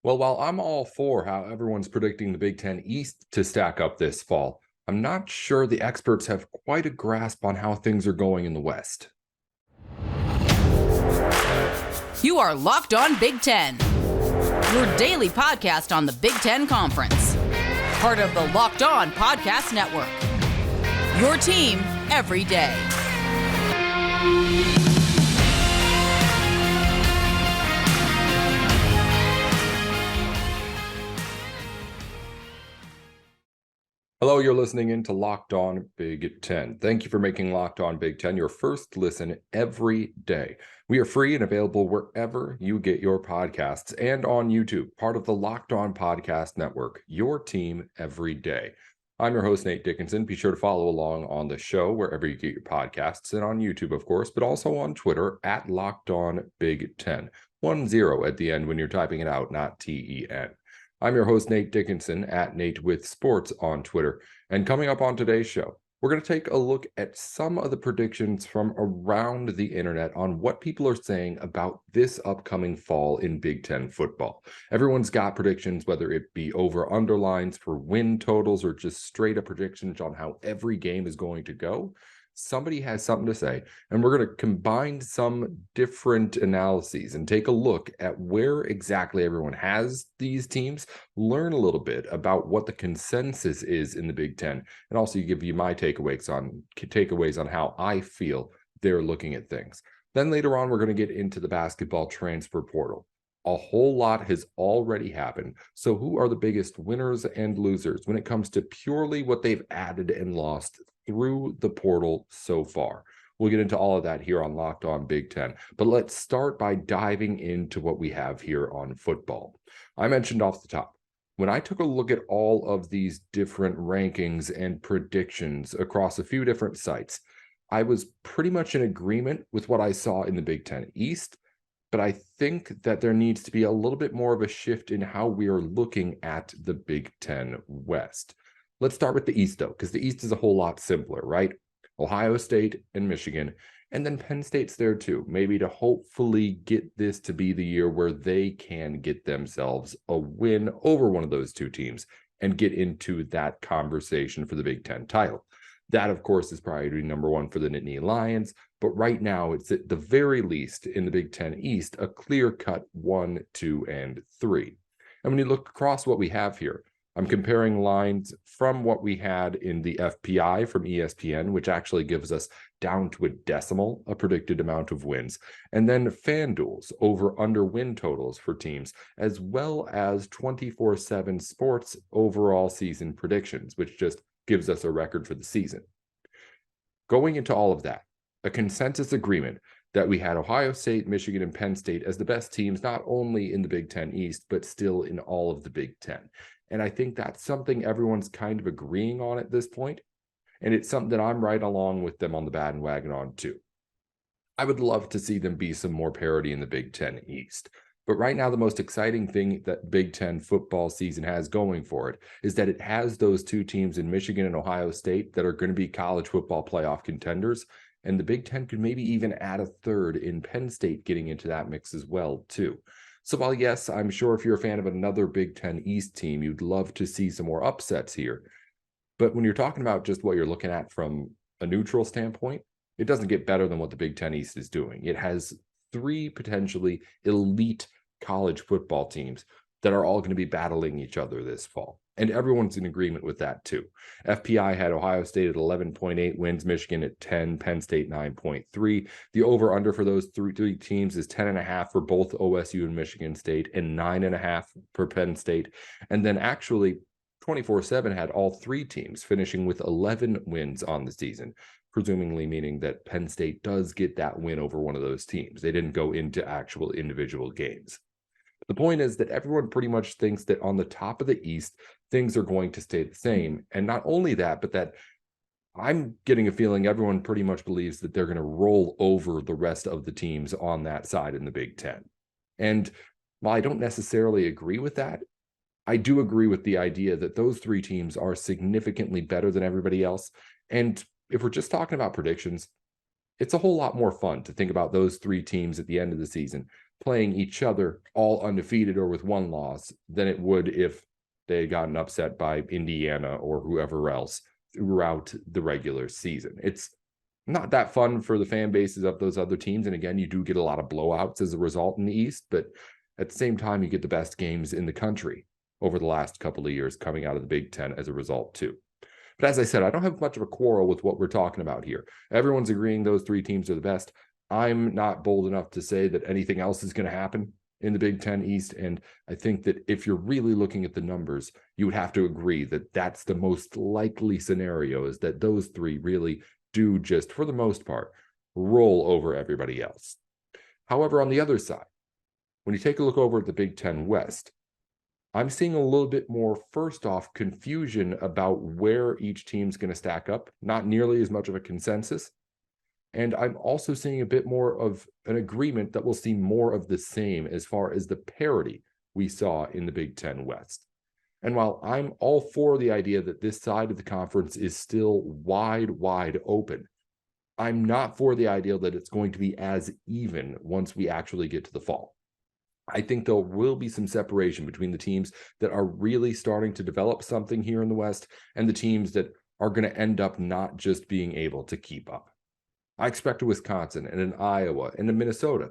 Well, while I'm all for how everyone's predicting the Big Ten East to stack up this fall, I'm not sure the experts have quite a grasp on how things are going in the West. You are Locked On Big Ten, your daily podcast on the Big Ten Conference. Part of the Locked On Podcast Network. Your team every day. Hello, you're listening in to Locked On Big Ten. Thank you for making Locked On Big Ten your first listen every day. We are free and available wherever you get your podcasts and on YouTube, part of the Locked On Podcast Network, your team every day. I'm your host, Nate Dickinson. Be sure to follow along on the show wherever you get your podcasts and on YouTube, of course, but also on Twitter at Locked On Big Ten. 10 at the end when you're typing it out, not TEN. I'm your host, Nate Dickinson, at Nate with Sports on Twitter. And coming up on today's show, we're going to take a look at some of the predictions from around the internet on what people are saying about this upcoming fall in Big Ten football. Everyone's got predictions, whether it be over underlines for win totals or just straight up predictions on how every game is going to go. Somebody has something to say, and we're going to combine some different analyses and take a look at where exactly everyone has these teams, learn a little bit about what the consensus is in the Big Ten, and also give you my takeaways on how I feel they're looking at things. Then later on, we're going to get into the basketball transfer portal. A whole lot has already happened. So who are the biggest winners and losers when it comes to purely what they've added and lost through the portal so far? We'll get into all of that here on Locked On Big Ten. But let's start by diving into what we have here on football. I mentioned off the top, when I took a look at all of these different rankings and predictions across a few different sites, I was pretty much in agreement with what I saw in the Big Ten East. But I think that there needs to be a little bit more of a shift in how we are looking at the Big Ten West. Let's start with the East, though, because the East is a whole lot simpler, right? Ohio State and Michigan, and then Penn State's there too, maybe to hopefully get this to be the year where they can get themselves a win over one of those two teams and get into that conversation for the Big Ten title. That, of course, is priority number one for the Nittany Lions. But right now, it's at the very least in the Big Ten East, a clear-cut 1, 2, and 3. And when you look across what we have here, I'm comparing lines from what we had in the FPI from ESPN, which actually gives us down to a decimal, a predicted amount of wins, and then FanDuel's over-under win totals for teams, as well as 24/7 Sports overall season predictions, which just gives us a record for the season. Going into all of that, a consensus agreement that we had Ohio State, Michigan, and Penn State as the best teams, not only in the Big Ten East, but still in all of the Big Ten. And I think that's something everyone's kind of agreeing on at this point. And it's something that I'm right along with them on the bandwagon on too. I would love to see them be some more parity in the Big Ten East. But right now, the most exciting thing that Big Ten football season has going for it is that it has those two teams in Michigan and Ohio State that are going to be college football playoff contenders. And the Big Ten could maybe even add a third in Penn State getting into that mix as well, too. So while, yes, I'm sure if you're a fan of another Big Ten East team, you'd love to see some more upsets here. But when you're talking about just what you're looking at from a neutral standpoint, it doesn't get better than what the Big Ten East is doing. It has three potentially elite college football teams that are all going to be battling each other this fall. And everyone's in agreement with that too. FPI had Ohio State at 11.8 wins, Michigan at 10, Penn State 9.3. The over-under for those three teams is 10.5 for both OSU and Michigan State and 9.5 for Penn State. And then actually 24/7 had all three teams finishing with 11 wins on the season, presumably meaning that Penn State does get that win over one of those teams. They didn't go into actual individual games. The point is that everyone pretty much thinks that on the top of the East, things are going to stay the same. And not only that, but that I'm getting a feeling everyone pretty much believes that they're going to roll over the rest of the teams on that side in the Big Ten. And while I don't necessarily agree with that, I do agree with the idea that those three teams are significantly better than everybody else. And if we're just talking about predictions, it's a whole lot more fun to think about those three teams at the end of the season playing each other all undefeated or with one loss than it would if they had gotten upset by Indiana or whoever else throughout the regular season. It's not that fun for the fan bases of those other teams. And again, you do get a lot of blowouts as a result in the East, but at the same time, you get the best games in the country over the last couple of years coming out of the Big Ten as a result too. But as I said, I don't have much of a quarrel with what we're talking about here. Everyone's agreeing those three teams are the best. I'm not bold enough to say that anything else is going to happen in the Big Ten East. And I think that if you're really looking at the numbers, you would have to agree that that's the most likely scenario, is that those three really do just, for the most part, roll over everybody else. However, on the other side, when you take a look over at the Big Ten West, I'm seeing a little bit more, first off, confusion about where each team's going to stack up, not nearly as much of a consensus. And I'm also seeing a bit more of an agreement that we'll see more of the same as far as the parity we saw in the Big Ten West. And while I'm all for the idea that this side of the conference is still wide open, I'm not for the idea that it's going to be as even once we actually get to the fall. I think there will be some separation between the teams that are really starting to develop something here in the West and the teams that are going to end up not just being able to keep up. I expect a Wisconsin and an Iowa and a Minnesota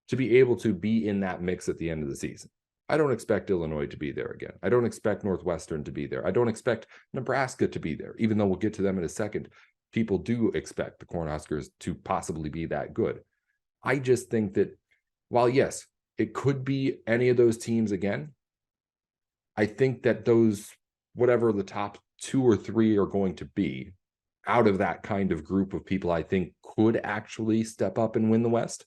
to be able to be in that mix at the end of the season. I don't expect Illinois to be there again. I don't expect Northwestern to be there. I don't expect Nebraska to be there, even though we'll get to them in a second. People do expect the Cornhuskers to possibly be that good. I just think that while, yes, it could be any of those teams again, I think that those, whatever the top two or three are going to be, out of that kind of group of people, I think could actually step up and win the West.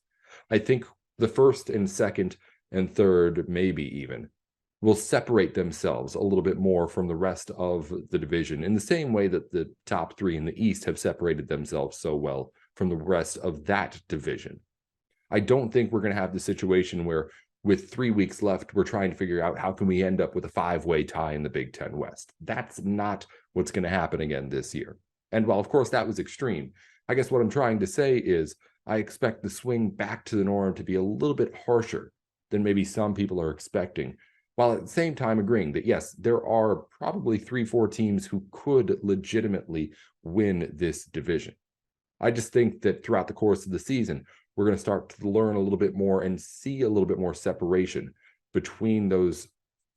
I think the first and second and third, maybe even, will separate themselves a little bit more from the rest of the division in the same way that the top three in the East have separated themselves so well from the rest of that division. I don't think we're going to have the situation where with 3 weeks left, we're trying to figure out how can we end up with a 5-way tie in the Big Ten West. That's not what's going to happen again this year. And while, of course, that was extreme, I guess what I'm trying to say is I expect the swing back to the norm to be a little bit harsher than maybe some people are expecting, while at the same time agreeing that, yes, there are probably 3-4 teams who could legitimately win this division. I just think that throughout the course of the season, we're going to start to learn a little bit more and see a little bit more separation between those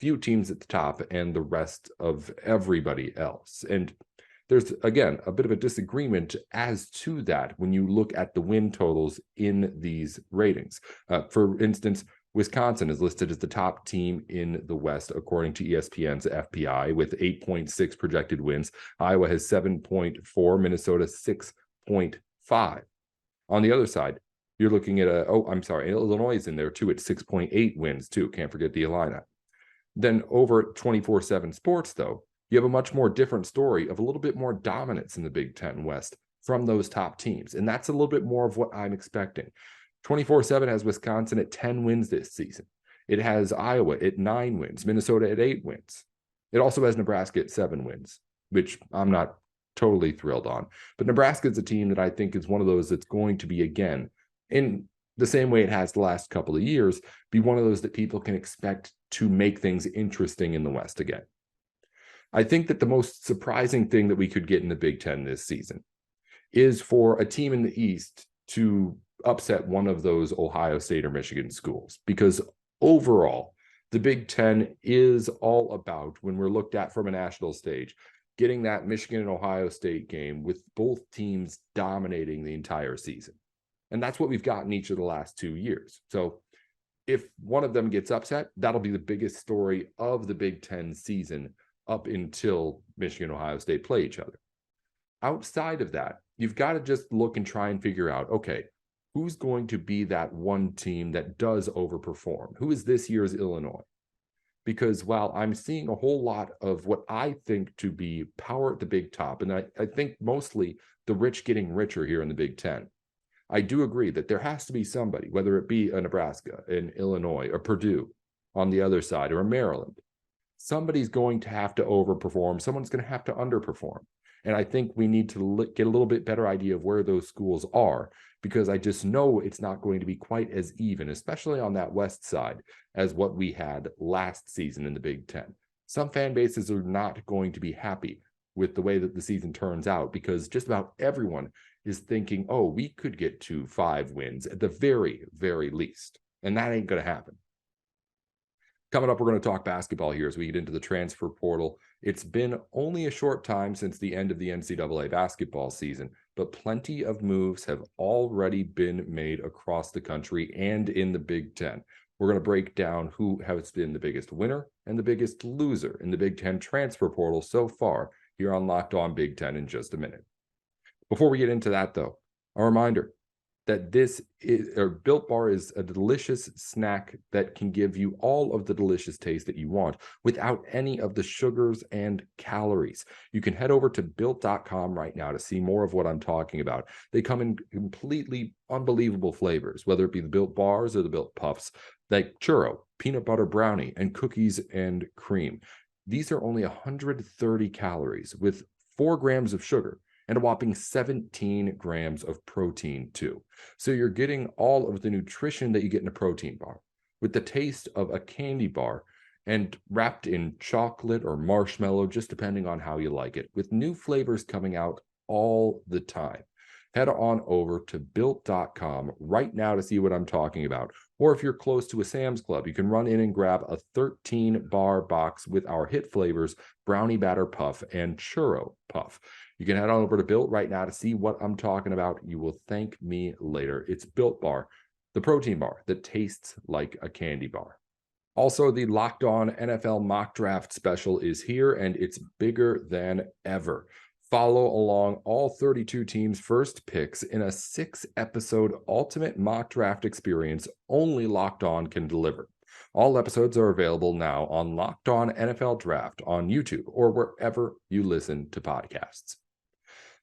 few teams at the top and the rest of everybody else. And there's, again, a bit of a disagreement as to that when you look at the win totals in these ratings. For instance, Wisconsin is listed as the top team in the West, according to ESPN's FPI, with 8.6 projected wins. Iowa has 7.4, Minnesota 6.5. On the other side, you're looking at Illinois is in there too at 6.8 wins too. Can't forget the Illini. Then over at 24/7 Sports, though, you have a much more different story of a little bit more dominance in the Big Ten West from those top teams. And that's a little bit more of what I'm expecting. 24/7 has Wisconsin at 10 wins this season. It has Iowa at 9 wins, Minnesota at 8 wins. It also has Nebraska at 7 wins, which I'm not totally thrilled on. But Nebraska is a team that I think is one of those that's going to be, again, in the same way it has the last couple of years, be one of those that people can expect to make things interesting in the West again. I think that the most surprising thing that we could get in the Big Ten this season is for a team in the East to upset one of those Ohio State or Michigan schools, because overall, the Big Ten is all about, when we're looked at from a national stage, getting that Michigan and Ohio State game with both teams dominating the entire season. And that's what we've gotten each of the last 2 years. So if one of them gets upset, that'll be the biggest story of the Big Ten season up until Michigan and Ohio State play each other. Outside of that, you've got to just look and try and figure out, okay, who's going to be that one team that does overperform? Who is this year's Illinois? Because while I'm seeing a whole lot of what I think to be power at the big top, and I think mostly the rich getting richer here in the Big Ten, I do agree that there has to be somebody, whether it be a Nebraska, an Illinois, or Purdue on the other side, or a Maryland. Somebody's going to have to overperform. Someone's going to have to underperform. And I think we need to get a little bit better idea of where those schools are, because I just know it's not going to be quite as even, especially on that west side, as what we had last season in the Big Ten. Some fan bases are not going to be happy with the way that the season turns out, because just about everyone is thinking, oh, we could get to 5 wins at the very, very least. And that ain't going to happen. Coming up, we're going to talk basketball here as we get into the transfer portal. It's been only a short time since the end of the NCAA basketball season, but plenty of moves have already been made across the country and in the Big Ten. We're going to break down who has been the biggest winner and the biggest loser in the Big Ten transfer portal so far here on Locked On Big Ten in just a minute. Before we get into that, though, a reminder that Built Bar is a delicious snack that can give you all of the delicious taste that you want without any of the sugars and calories. You can head over to built.com right now to see more of what I'm talking about. They come in completely unbelievable flavors, whether it be the Built Bars or the Built Puffs, like churro, peanut butter brownie, and cookies and cream. These are only 130 calories with 4 grams of sugar and a whopping 17 grams of protein too. So you're getting all of the nutrition that you get in a protein bar with the taste of a candy bar and wrapped in chocolate or marshmallow, just depending on how you like it, with new flavors coming out all the time. Head on over to built.com right now to see what I'm talking about. Or if you're close to a Sam's Club, you can run in and grab a 13-bar box with our hit flavors, Brownie Batter Puff and Churro Puff. You can head on over to Built right now to see what I'm talking about. You will thank me later. It's Built Bar, the protein bar that tastes like a candy bar. Also, the Locked On NFL Mock Draft Special is here, and it's bigger than ever. Follow along all 32 teams' first picks in a 6-episode ultimate mock draft experience only Locked On can deliver. All episodes are available now on Locked On NFL Draft on YouTube or wherever you listen to podcasts.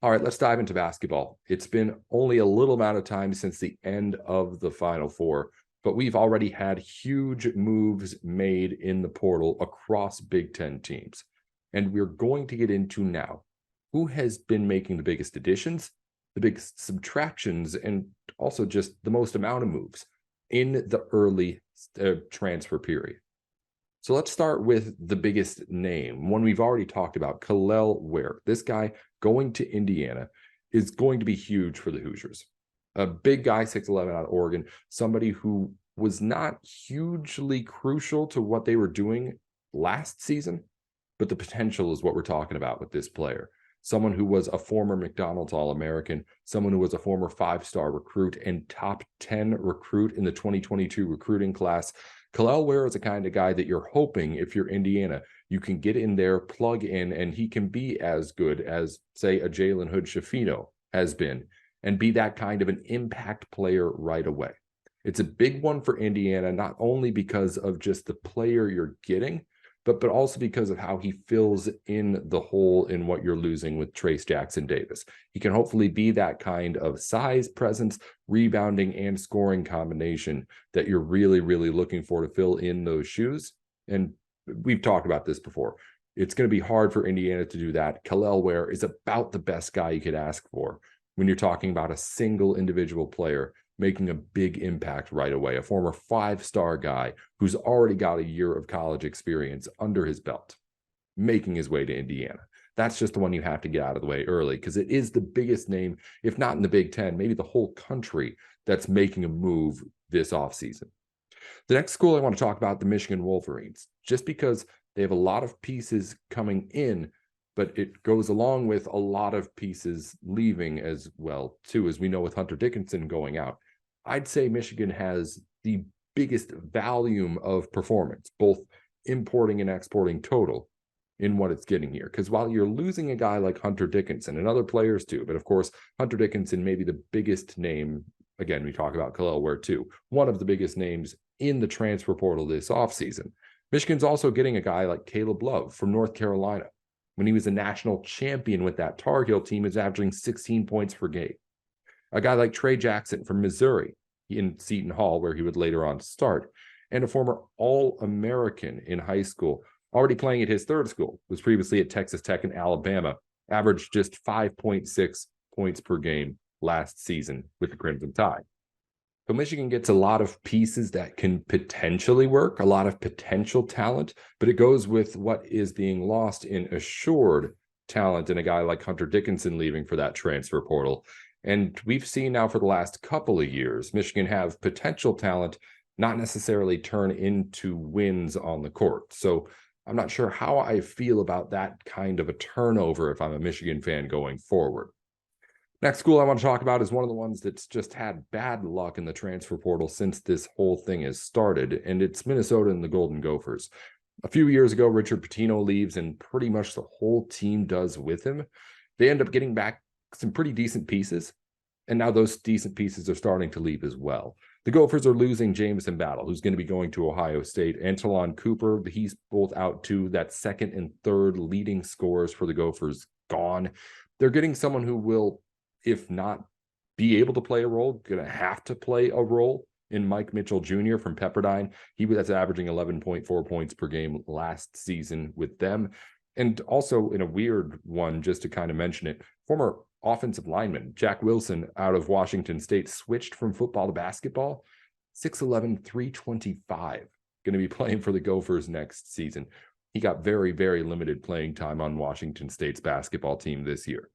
All right, let's dive into basketball. It's been only a little amount of time since the end of the Final Four, but we've already had huge moves made in the portal across Big Ten teams. And we're going to get into now who has been making the biggest additions, the biggest subtractions, and also just the most amount of moves in the early transfer period. So let's start with the biggest name, one we've already talked about, Kel'el Ware. This guy going to Indiana is going to be huge for the Hoosiers. A big guy, 6'11", out of Oregon, somebody who was not hugely crucial to what they were doing last season, but the potential is what we're talking about with this player. Someone who was a former McDonald's All-American, someone who was a former 5-star recruit and top 10 recruit in the 2022 recruiting class. Kel'el Ware is the kind of guy that you're hoping, if you're Indiana, you can get in there, plug in, and he can be as good as, say, a Jalen Hood-Schifino has been, and be that kind of an impact player right away. It's a big one for Indiana, not only because of just the player you're getting, but also because of how he fills in the hole in what you're losing with Trace Jackson Davis. He can hopefully be that kind of size, presence, rebounding, and scoring combination that you're really, really looking for to fill in those shoes. And we've talked about this before. It's going to be hard for Indiana to do that. Kel'el Ware is about the best guy you could ask for when you're talking about a single individual player making a big impact right away, a former 5-star guy who's already got a year of college experience under his belt, making his way to Indiana. That's just the one you have to get out of the way early, because it is the biggest name, if not in the Big Ten, maybe the whole country, that's making a move this offseason. The next school I want to talk about, the Michigan Wolverines, just because they have a lot of pieces coming in, but it goes along with a lot of pieces leaving as well, too, as we know with Hunter Dickinson going out. I'd say Michigan has the biggest volume of performance, both importing and exporting total, in what it's getting here. Because while you're losing a guy like Hunter Dickinson and other players too, but of course, Hunter Dickinson may be the biggest name. Again, we talk about Kel'el Ware too, one of the biggest names in the transfer portal this offseason. Michigan's also getting a guy like Caleb Love from North Carolina. When he was a national champion with that Tar Heel team, is averaging 16 points per game. A guy like Trey Jackson from Missouri in Seton Hall, where he would later on start, and a former All-American in high school, already playing at his third school, was previously at Texas Tech and Alabama, averaged just 5.6 points per game last season with the Crimson Tide. So Michigan gets a lot of pieces that can potentially work, a lot of potential talent, but it goes with what is being lost in assured talent in a guy like Hunter Dickinson leaving for that transfer portal. And we've seen now for the last couple of years, Michigan have potential talent not necessarily turn into wins on the court. So I'm not sure how I feel about that kind of a turnover if I'm a Michigan fan going forward. Next school I want to talk about is one of the ones that's just had bad luck in the transfer portal since this whole thing has started, and it's Minnesota and the Golden Gophers. A few years ago, Richard Pitino leaves, and pretty much the whole team does with him. They end up getting back some pretty decent pieces, and now those decent pieces are starting to leave as well. The Gophers are losing Jameson Battle, who's going to be going to Ohio State, and Talon Cooper. He's both out too. That second and third leading scorers for the Gophers gone. They're getting someone who will, if not be able to play a role, going to have to play a role in Mike Mitchell Jr. from Pepperdine. He was averaging 11.4 points per game last season with them. And also in a weird one, just to kind of mention it, former offensive lineman Jack Wilson out of Washington State switched from football to basketball. 6'11", 325, going to be playing for the Gophers next season. He got very, very limited playing time on Washington State's basketball team this year.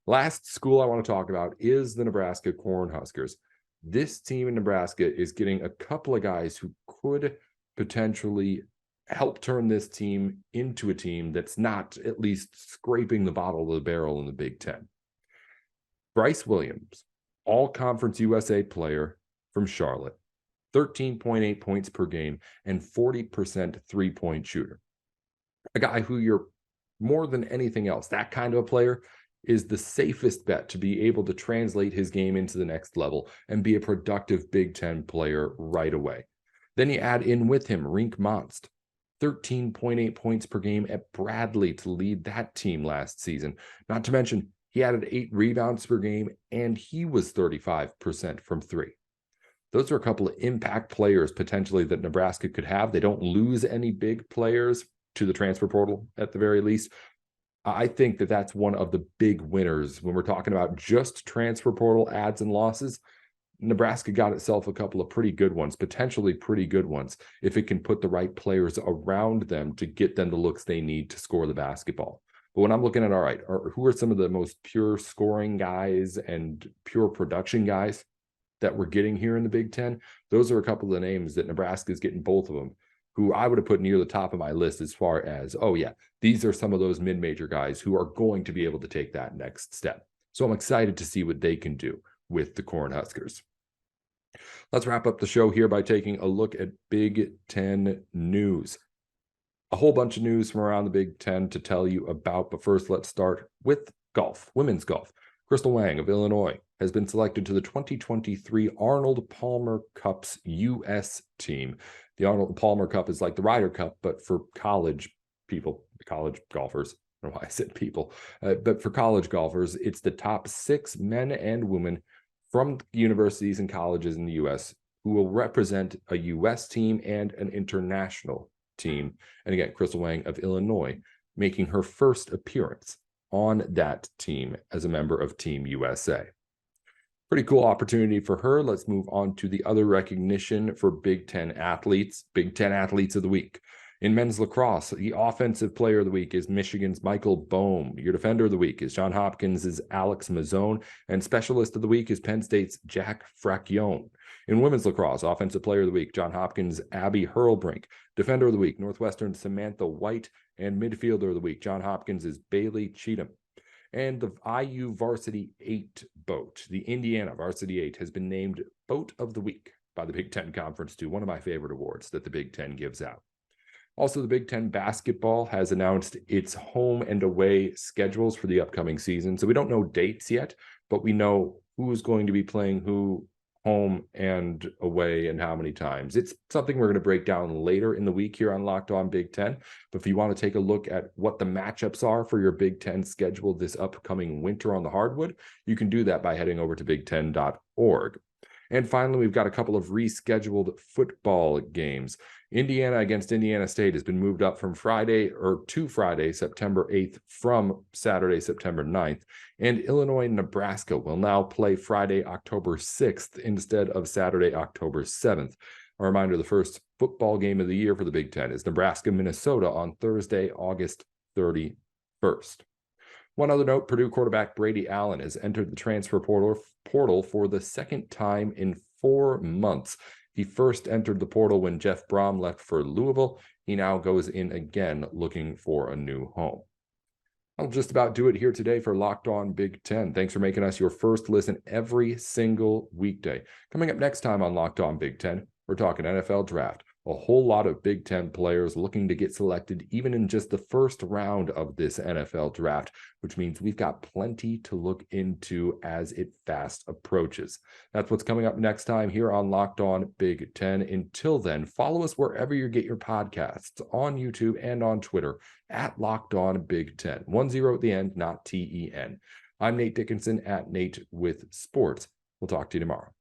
Last school I want to talk about is the Nebraska Cornhuskers. This team in Nebraska is getting a couple of guys who could potentially help turn this team into a team that's not at least scraping the bottom of the barrel in the Big Ten. Bryce Williams, all-conference USA player from Charlotte, 13.8 points per game and 40% three-point shooter. A guy who you're more than anything else, that kind of a player is the safest bet to be able to translate his game into the next level and be a productive Big Ten player right away. Then you add in with him Rink Monst, 13.8 points per game at Bradley to lead that team last season. Not to mention, he added 8 rebounds per game, and he was 35% from three. Those are a couple of impact players potentially that Nebraska could have. They don't lose any big players to the transfer portal at the very least. I think that that's one of the big winners when we're talking about just transfer portal adds and losses. Nebraska got itself a couple of pretty good ones, potentially pretty good ones, if it can put the right players around them to get them the looks they need to score the basketball. But when I'm looking at, all right, who are some of the most pure scoring guys and pure production guys that we're getting here in the Big Ten, those are a couple of the names that Nebraska is getting, both of them, who I would have put near the top of my list as far as, oh yeah, these are some of those mid-major guys who are going to be able to take that next step. So I'm excited to see what they can do with the Cornhuskers. Let's wrap up the show here by taking a look at Big Ten news. A whole bunch of news from around the Big Ten to tell you about, but first let's start with golf, women's golf. Crystal Wang of Illinois has been selected to the 2023 Arnold Palmer Cup's U.S. team. The Arnold Palmer Cup is like the Ryder Cup, but for college people, college golfers. I don't know why I said people, but for college golfers, it's the top 6 men and women from universities and colleges in the U.S. who will represent a U.S. team and an international team. And again, Crystal Wang of Illinois making her first appearance on that team as a member of Team USA. Pretty cool opportunity for her. Let's move on to the other recognition for Big Ten athletes, Big Ten Athletes of the Week. In men's lacrosse, the Offensive Player of the Week is Michigan's Michael Bohm. Your Defender of the Week is Johns Hopkins' Alex Mazzone. And Specialist of the Week is Penn State's Jack Fracchione. In women's lacrosse, Offensive Player of the Week, Johns Hopkins' Abby Hurlbrink. Defender of the Week, Northwestern's Samantha White. And Midfielder of the Week, Johns Hopkins' Bailey Cheatham. And the IU Varsity 8 boat, the Indiana Varsity 8, has been named Boat of the Week by the Big Ten Conference too, one of my favorite awards that the Big Ten gives out. Also, the Big Ten basketball has announced its home and away schedules for the upcoming season. So we don't know dates yet, but we know who's going to be playing who home and away and how many times. It's something we're going to break down later in the week here on Locked On Big Ten. But if you want to take a look at what the matchups are for your Big Ten schedule this upcoming winter on the hardwood, you can do that by heading over to big10.org. And finally, we've got a couple of rescheduled football games. Indiana against Indiana State has been moved up from Friday to Friday, September 8th from Saturday, September 9th. And Illinois and Nebraska will now play Friday, October 6th instead of Saturday, October 7th. A reminder, the first football game of the year for the Big Ten is Nebraska-Minnesota on Thursday, August 31st. One other note, Purdue quarterback Brady Allen has entered the transfer portal for the second time in 4 months. He first entered the portal when Jeff Brom left for Louisville. He now goes in again looking for a new home. I'll just about do it here today for Locked On Big Ten. Thanks for making us your first listen every single weekday. Coming up next time on Locked On Big Ten, we're talking NFL draft. A whole lot of Big Ten players looking to get selected even in just the first round of this NFL draft, which means we've got plenty to look into as it fast approaches. That's what's coming up next time here on Locked On Big Ten. Until then, follow us wherever you get your podcasts, on YouTube and on Twitter at Locked On Big Ten. 10 at the end, not TEN. I'm Nate Dickinson at Nate with Sports. We'll talk to you tomorrow.